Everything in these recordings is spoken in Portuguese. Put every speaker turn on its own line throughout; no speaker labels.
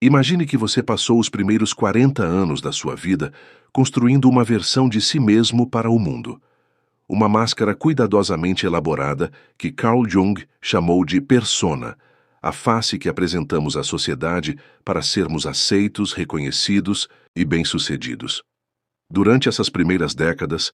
Imagine que você passou os primeiros 40 anos da sua vida construindo uma versão de si mesmo para o mundo. Uma máscara cuidadosamente elaborada que Carl Jung chamou de persona, a face que apresentamos à sociedade para sermos aceitos, reconhecidos e bem-sucedidos. Durante essas primeiras décadas,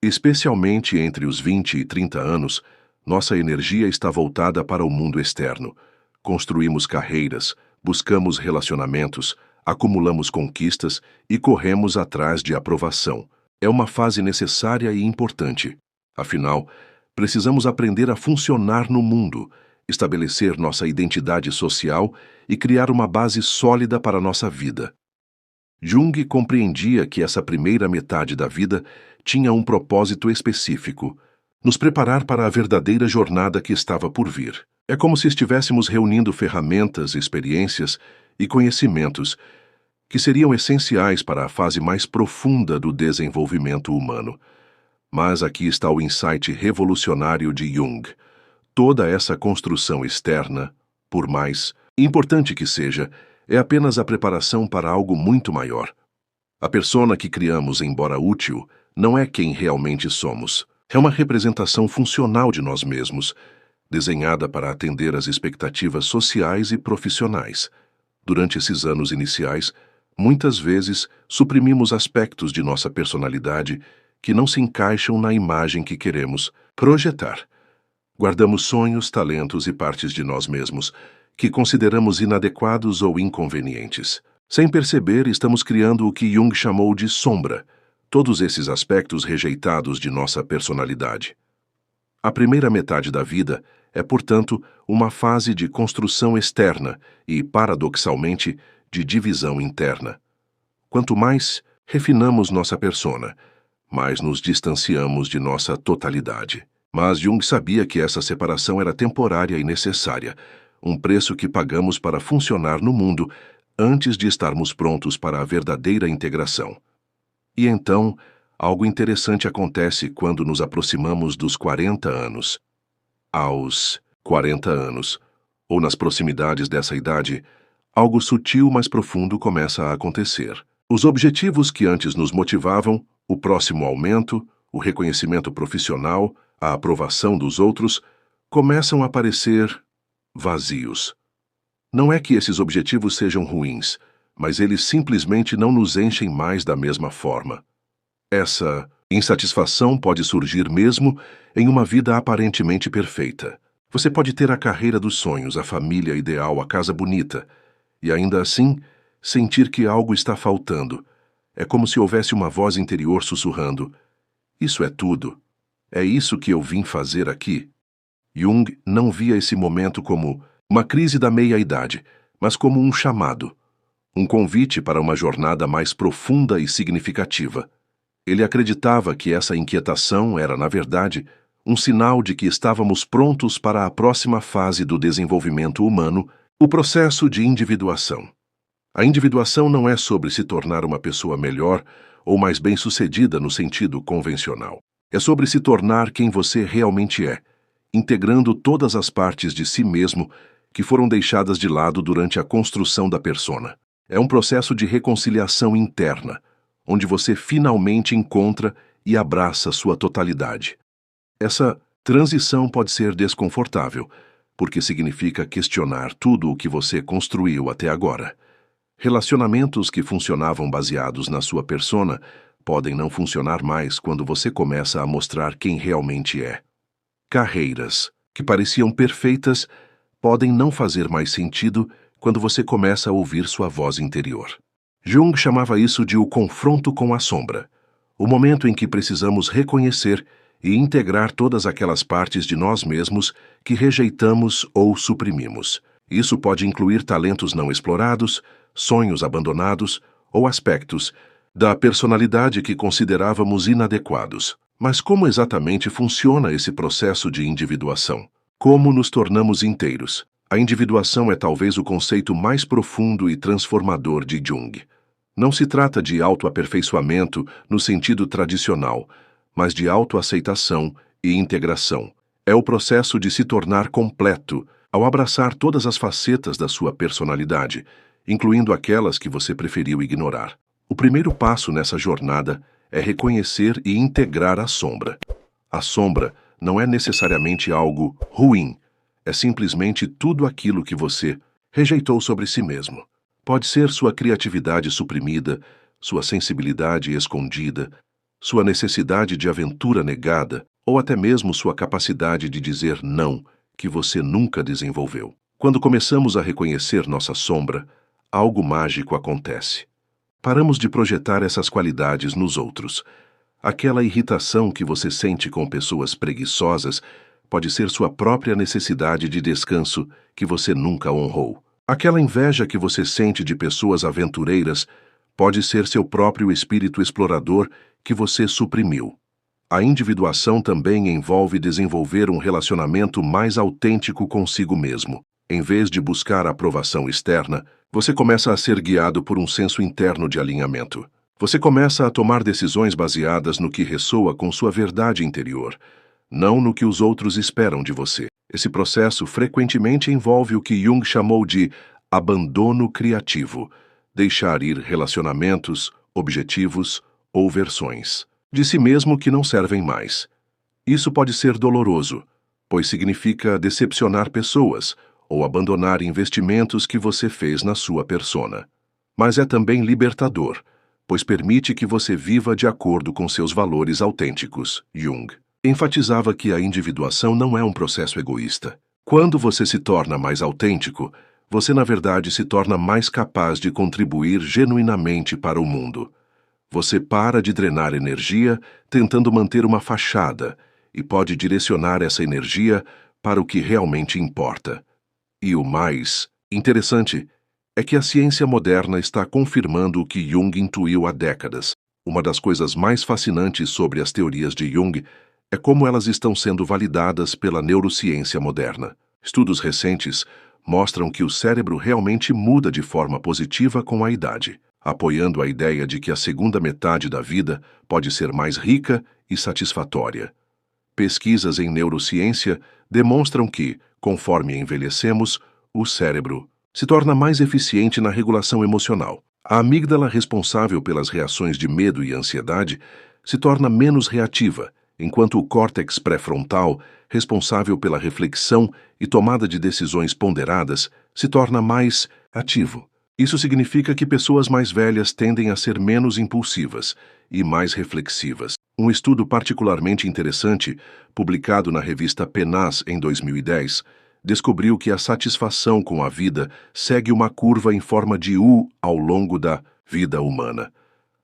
especialmente entre os 20 e 30 anos, nossa energia está voltada para o mundo externo. Construímos carreiras, buscamos relacionamentos, acumulamos conquistas e corremos atrás de aprovação. É uma fase necessária e importante. Afinal, precisamos aprender a funcionar no mundo, estabelecer nossa identidade social e criar uma base sólida para nossa vida. Jung compreendia que essa primeira metade da vida tinha um propósito específico: nos preparar para a verdadeira jornada que estava por vir. É como se estivéssemos reunindo ferramentas, experiências e conhecimentos que seriam essenciais para a fase mais profunda do desenvolvimento humano. Mas aqui está o insight revolucionário de Jung. Toda essa construção externa, por mais importante que seja, é apenas a preparação para algo muito maior. A persona que criamos, embora útil, não é quem realmente somos. É uma representação funcional de nós mesmos, desenhada para atender às expectativas sociais e profissionais. Durante esses anos iniciais, muitas vezes suprimimos aspectos de nossa personalidade que não se encaixam na imagem que queremos projetar. Guardamos sonhos, talentos e partes de nós mesmos que consideramos inadequados ou inconvenientes. Sem perceber, estamos criando o que Jung chamou de sombra, todos esses aspectos rejeitados de nossa personalidade. A primeira metade da vida é, portanto, uma fase de construção externa e, paradoxalmente, de divisão interna. Quanto mais refinamos nossa persona, mais nos distanciamos de nossa totalidade. Mas Jung sabia que essa separação era temporária e necessária, um preço que pagamos para funcionar no mundo antes de estarmos prontos para a verdadeira integração. E então, algo interessante acontece quando nos aproximamos dos 40 anos. Aos 40 anos, ou nas proximidades dessa idade, algo sutil mas profundo começa a acontecer. Os objetivos que antes nos motivavam, o próximo aumento, o reconhecimento profissional, a aprovação dos outros, começam a parecer vazios. Não é que esses objetivos sejam ruins, mas eles simplesmente não nos enchem mais da mesma forma. Essa insatisfação pode surgir mesmo em uma vida aparentemente perfeita. Você pode ter a carreira dos sonhos, a família ideal, a casa bonita, e ainda assim sentir que algo está faltando. É como se houvesse uma voz interior sussurrando: "Isso é tudo. É isso que eu vim fazer aqui?" Jung não via esse momento como uma crise da meia-idade, mas como um chamado, um convite para uma jornada mais profunda e significativa. Ele acreditava que essa inquietação era, na verdade, um sinal de que estávamos prontos para a próxima fase do desenvolvimento humano, o processo de individuação. A individuação não é sobre se tornar uma pessoa melhor ou mais bem-sucedida no sentido convencional. É sobre se tornar quem você realmente é, integrando todas as partes de si mesmo que foram deixadas de lado durante a construção da persona. É um processo de reconciliação interna, onde você finalmente encontra e abraça sua totalidade. Essa transição pode ser desconfortável, porque significa questionar tudo o que você construiu até agora. Relacionamentos que funcionavam baseados na sua persona podem não funcionar mais quando você começa a mostrar quem realmente é. Carreiras que pareciam perfeitas podem não fazer mais sentido quando você começa a ouvir sua voz interior. Jung chamava isso de o confronto com a sombra, o momento em que precisamos reconhecer e integrar todas aquelas partes de nós mesmos que rejeitamos ou suprimimos. Isso pode incluir talentos não explorados, sonhos abandonados ou aspectos da personalidade que considerávamos inadequados. Mas como exatamente funciona esse processo de individuação? Como nos tornamos inteiros? A individuação é talvez o conceito mais profundo e transformador de Jung. Não se trata de autoaperfeiçoamento no sentido tradicional, mas de autoaceitação e integração. É o processo de se tornar completo ao abraçar todas as facetas da sua personalidade, incluindo aquelas que você preferiu ignorar. O primeiro passo nessa jornada é reconhecer e integrar a sombra. A sombra não é necessariamente algo ruim, é simplesmente tudo aquilo que você rejeitou sobre si mesmo. Pode ser sua criatividade suprimida, sua sensibilidade escondida, sua necessidade de aventura negada, ou até mesmo sua capacidade de dizer não, que você nunca desenvolveu. Quando começamos a reconhecer nossa sombra, algo mágico acontece. Paramos de projetar essas qualidades nos outros. Aquela irritação que você sente com pessoas preguiçosas pode ser sua própria necessidade de descanso que você nunca honrou. Aquela inveja que você sente de pessoas aventureiras pode ser seu próprio espírito explorador que você suprimiu. A individuação também envolve desenvolver um relacionamento mais autêntico consigo mesmo. Em vez de buscar a aprovação externa, você começa a ser guiado por um senso interno de alinhamento. Você começa a tomar decisões baseadas no que ressoa com sua verdade interior, não no que os outros esperam de você. Esse processo frequentemente envolve o que Jung chamou de abandono criativo, deixar ir relacionamentos, objetivos ou versões de si mesmo que não servem mais. Isso pode ser doloroso, pois significa decepcionar pessoas ou abandonar investimentos que você fez na sua persona. Mas é também libertador, pois permite que você viva de acordo com seus valores autênticos. Jung enfatizava que a individuação não é um processo egoísta. Quando você se torna mais autêntico, você na verdade se torna mais capaz de contribuir genuinamente para o mundo. Você para de drenar energia tentando manter uma fachada e pode direcionar essa energia para o que realmente importa. E o mais interessante é que a ciência moderna está confirmando o que Jung intuiu há décadas. Uma das coisas mais fascinantes sobre as teorias de Jung é como elas estão sendo validadas pela neurociência moderna. Estudos recentes mostram que o cérebro realmente muda de forma positiva com a idade, apoiando a ideia de que a segunda metade da vida pode ser mais rica e satisfatória. Pesquisas em neurociência demonstram que, conforme envelhecemos, o cérebro se torna mais eficiente na regulação emocional. A amígdala, responsável pelas reações de medo e ansiedade, se torna menos reativa, enquanto o córtex pré-frontal, responsável pela reflexão e tomada de decisões ponderadas, se torna mais ativo. Isso significa que pessoas mais velhas tendem a ser menos impulsivas e mais reflexivas. Um estudo particularmente interessante, publicado na revista PNAS em 2010, descobriu que a satisfação com a vida segue uma curva em forma de U ao longo da vida humana.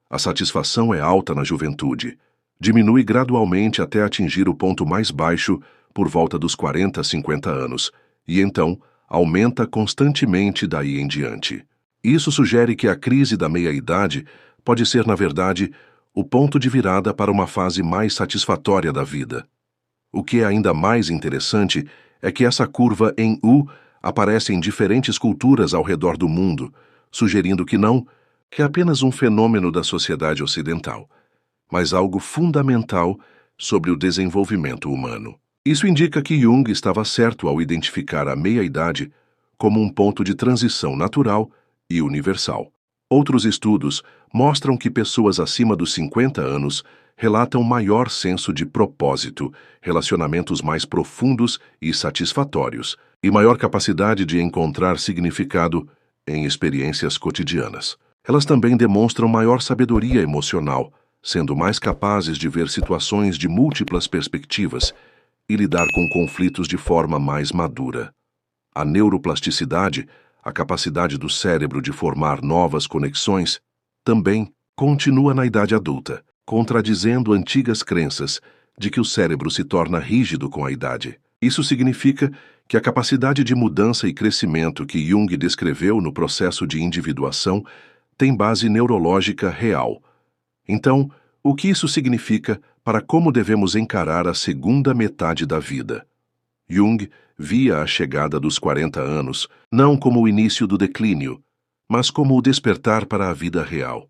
A satisfação é alta na juventude, diminui gradualmente até atingir o ponto mais baixo por volta dos 40 a 50 anos, e então aumenta constantemente daí em diante. Isso sugere que a crise da meia-idade pode ser, na verdade, o ponto de virada para uma fase mais satisfatória da vida. O que é ainda mais interessante é que essa curva em U aparece em diferentes culturas ao redor do mundo, sugerindo que não é apenas um fenômeno da sociedade ocidental, mas algo fundamental sobre o desenvolvimento humano. Isso indica que Jung estava certo ao identificar a meia-idade como um ponto de transição natural e universal. Outros estudos mostram que pessoas acima dos 50 anos relatam maior senso de propósito, relacionamentos mais profundos e satisfatórios, e maior capacidade de encontrar significado em experiências cotidianas. Elas também demonstram maior sabedoria emocional, sendo mais capazes de ver situações de múltiplas perspectivas e lidar com conflitos de forma mais madura. A neuroplasticidade, a capacidade do cérebro de formar novas conexões, também continua na idade adulta, contradizendo antigas crenças de que o cérebro se torna rígido com a idade. Isso significa que a capacidade de mudança e crescimento que Jung descreveu no processo de individuação tem base neurológica real. Então, o que isso significa para como devemos encarar a segunda metade da vida? Jung via a chegada dos 40 anos não como o início do declínio, mas como o despertar para a vida real.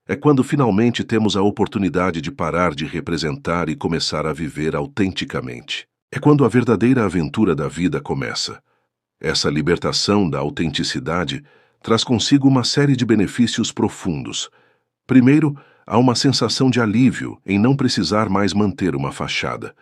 É quando finalmente temos a oportunidade de parar de representar e começar a viver autenticamente. É quando a verdadeira aventura da vida começa. Essa libertação da autenticidade traz consigo uma série de benefícios profundos. Primeiro, há uma sensação de alívio em não precisar mais manter uma fachada.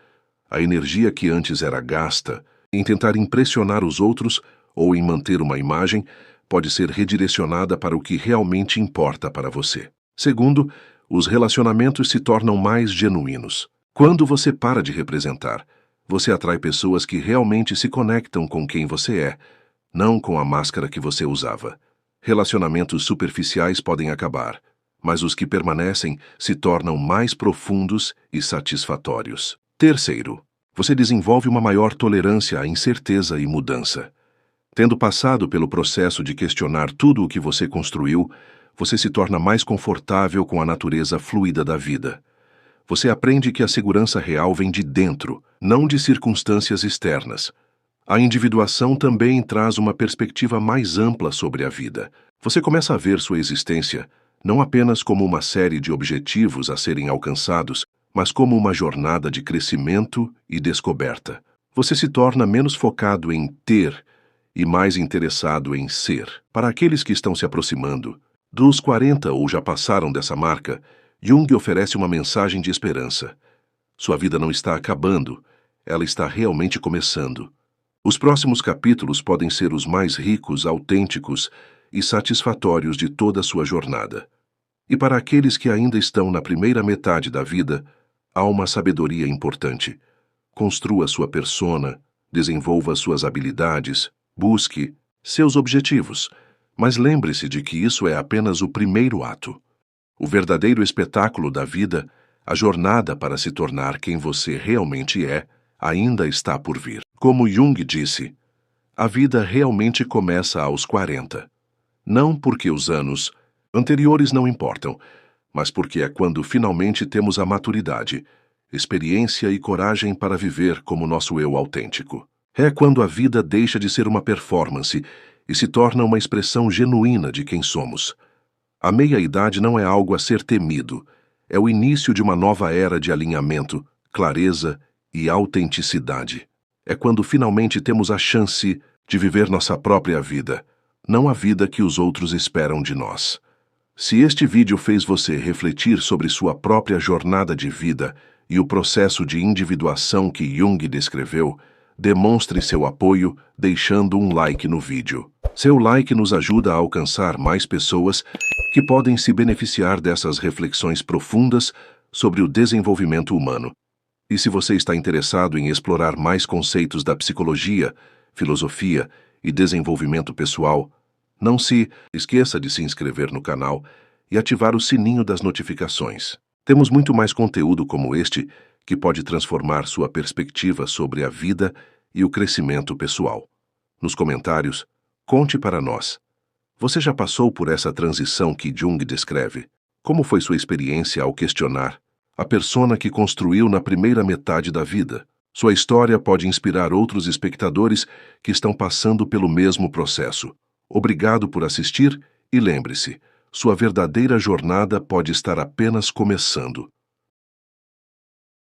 A energia que antes era gasta em tentar impressionar os outros ou em manter uma imagem pode ser redirecionada para o que realmente importa para você. Segundo, os relacionamentos se tornam mais genuínos. Quando você para de representar, você atrai pessoas que realmente se conectam com quem você é, não com a máscara que você usava. Relacionamentos superficiais podem acabar, mas os que permanecem se tornam mais profundos e satisfatórios. Terceiro, você desenvolve uma maior tolerância à incerteza e mudança. Tendo passado pelo processo de questionar tudo o que você construiu, você se torna mais confortável com a natureza fluida da vida. Você aprende que a segurança real vem de dentro, não de circunstâncias externas. A individuação também traz uma perspectiva mais ampla sobre a vida. Você começa a ver sua existência não apenas como uma série de objetivos a serem alcançados, mas como uma jornada de crescimento e descoberta. Você se torna menos focado em ter e mais interessado em ser. Para aqueles que estão se aproximando dos 40 ou já passaram dessa marca, Jung oferece uma mensagem de esperança. Sua vida não está acabando, ela está realmente começando. Os próximos capítulos podem ser os mais ricos, autênticos e satisfatórios de toda a sua jornada. E para aqueles que ainda estão na primeira metade da vida, há uma sabedoria importante. Construa sua persona, desenvolva suas habilidades, busque seus objetivos, mas lembre-se de que isso é apenas o primeiro ato. O verdadeiro espetáculo da vida, a jornada para se tornar quem você realmente é, ainda está por vir. Como Jung disse, a vida realmente começa aos 40. Não porque os anos anteriores não importam, mas porque é quando finalmente temos a maturidade, experiência e coragem para viver como nosso eu autêntico. É quando a vida deixa de ser uma performance e se torna uma expressão genuína de quem somos. A meia-idade não é algo a ser temido, é o início de uma nova era de alinhamento, clareza e autenticidade. É quando finalmente temos a chance de viver nossa própria vida, não a vida que os outros esperam de nós. Se este vídeo fez você refletir sobre sua própria jornada de vida e o processo de individuação que Jung descreveu, demonstre seu apoio deixando um like no vídeo. Seu like nos ajuda a alcançar mais pessoas que podem se beneficiar dessas reflexões profundas sobre o desenvolvimento humano. E se você está interessado em explorar mais conceitos da psicologia, filosofia e desenvolvimento pessoal, não se esqueça de se inscrever no canal e ativar o sininho das notificações. Temos muito mais conteúdo como este que pode transformar sua perspectiva sobre a vida e o crescimento pessoal. Nos comentários, conte para nós. Você já passou por essa transição que Jung descreve? Como foi sua experiência ao questionar a persona que construiu na primeira metade da vida? Sua história pode inspirar outros espectadores que estão passando pelo mesmo processo. Obrigado por assistir e lembre-se, sua verdadeira jornada pode estar apenas começando.